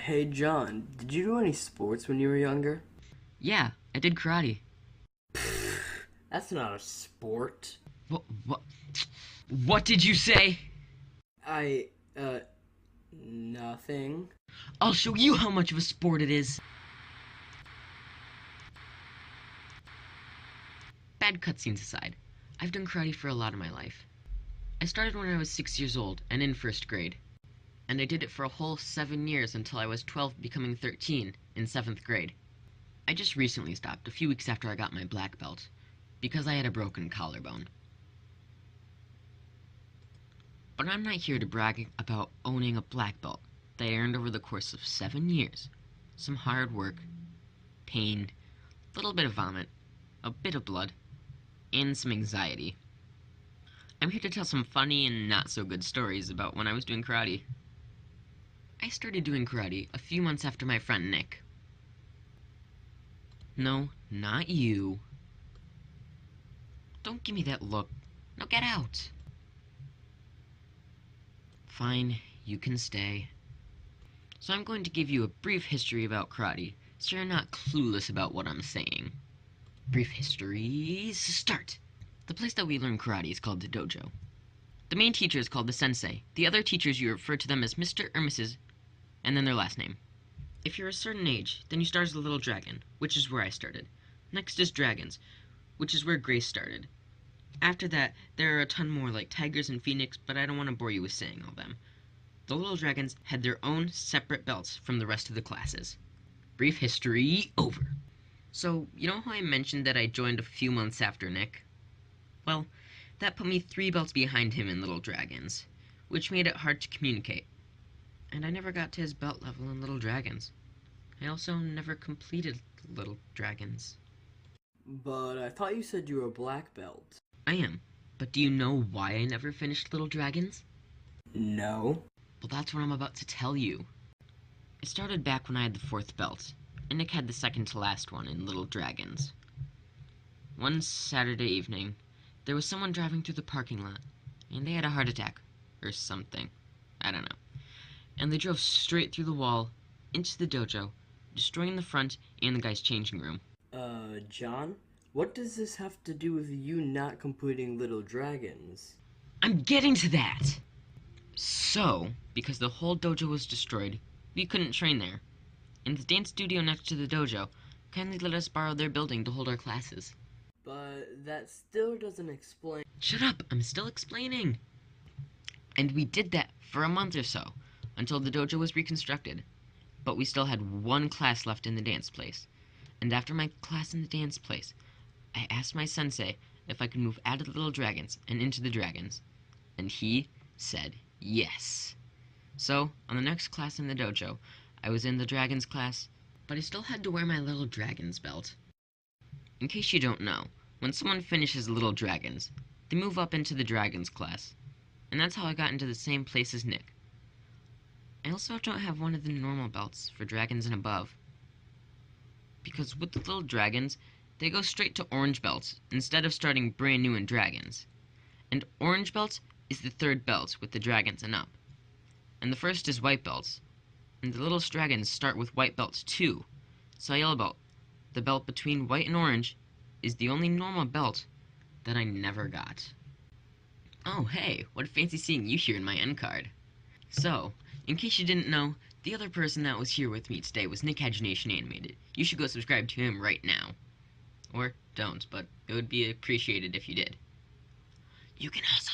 Hey John, did you do any sports when you were younger? Yeah, I did karate. That's not a sport. What? What did you say? I, nothing. I'll show you how much of a sport it is. Bad cutscenes aside, I've done karate for a lot of my life. I started when I was 6 years old and in first grade, and I did it for a whole 7 years until I was 12, becoming 13 in 7th grade. I just recently stopped, a few weeks after I got my black belt, because I had a broken collarbone. But I'm not here to brag about owning a black belt that I earned over the course of 7 years. Some hard work, pain, a little bit of vomit, a bit of blood, and some anxiety. I'm here to tell some funny and not so good stories about when I was doing karate. I started doing karate a few months after my friend Nick. No, not you. Don't give me that look. Now get out. Fine, you can stay. So I'm going to give you a brief history about karate, so you're not clueless about what I'm saying. Brief history, start! The place that we learn karate is called the dojo. The main teacher is called the sensei. The other teachers, you refer to them as Mr. or Mrs., and then their last name. If you're a certain age, then you start as a little dragon, which is where I started. Next is dragons, which is where Grace started. After that, there are a ton more like tigers and phoenix, but I don't want to bore you with saying all them. The little dragons had their own separate belts from the rest of the classes. Brief history over. So, you know how I mentioned that I joined a few months after Nick? Well, that put me 3 belts behind him in Little Dragons, which made it hard to communicate. And I never got to his belt level in Little Dragons. I also never completed Little Dragons. But I thought you said you were a black belt. I am, but do you know why I never finished Little Dragons? No. Well, that's what I'm about to tell you. It started back when I had the 4th belt, and Nick had the second to last one in Little Dragons. One Saturday evening, there was someone driving through the parking lot, and they had a heart attack, or something. I don't know. And they drove straight through the wall, into the dojo, destroying the front and the guy's changing room. John? What does this have to do with you not completing Little Dragons? I'm getting to that! So, because the whole dojo was destroyed, we couldn't train there. And the dance studio next to the dojo kindly let us borrow their building to hold our classes. But that still doesn't explain. Shut up! I'm still explaining! And we did that for a month or so, until the dojo was reconstructed. But we still had one class left in the dance place. And after my class in the dance place, I asked my sensei if I could move out of the Little Dragons and into the Dragons. And he said yes. So, on the next class in the dojo, I was in the Dragons class, but I still had to wear my Little Dragons belt. In case you don't know, when someone finishes Little Dragons, they move up into the Dragons class. And that's how I got into the same place as Nick. I also don't have one of the normal belts for Dragons and above. Because with the Little Dragons, they go straight to Orange belts instead of starting brand new in Dragons. And Orange belts is the 3rd belt with the Dragons and up. And the first is White belts. And the littlest dragons start with white belts too. So Yellow belt, the belt between white and orange, is the only normal belt that I never got. Oh hey, what fancy seeing you here in my end card. So, in case you didn't know, the other person that was here with me today was Nickagination Animated. You should go subscribe to him right now. Or don't, but it would be appreciated if you did. You can also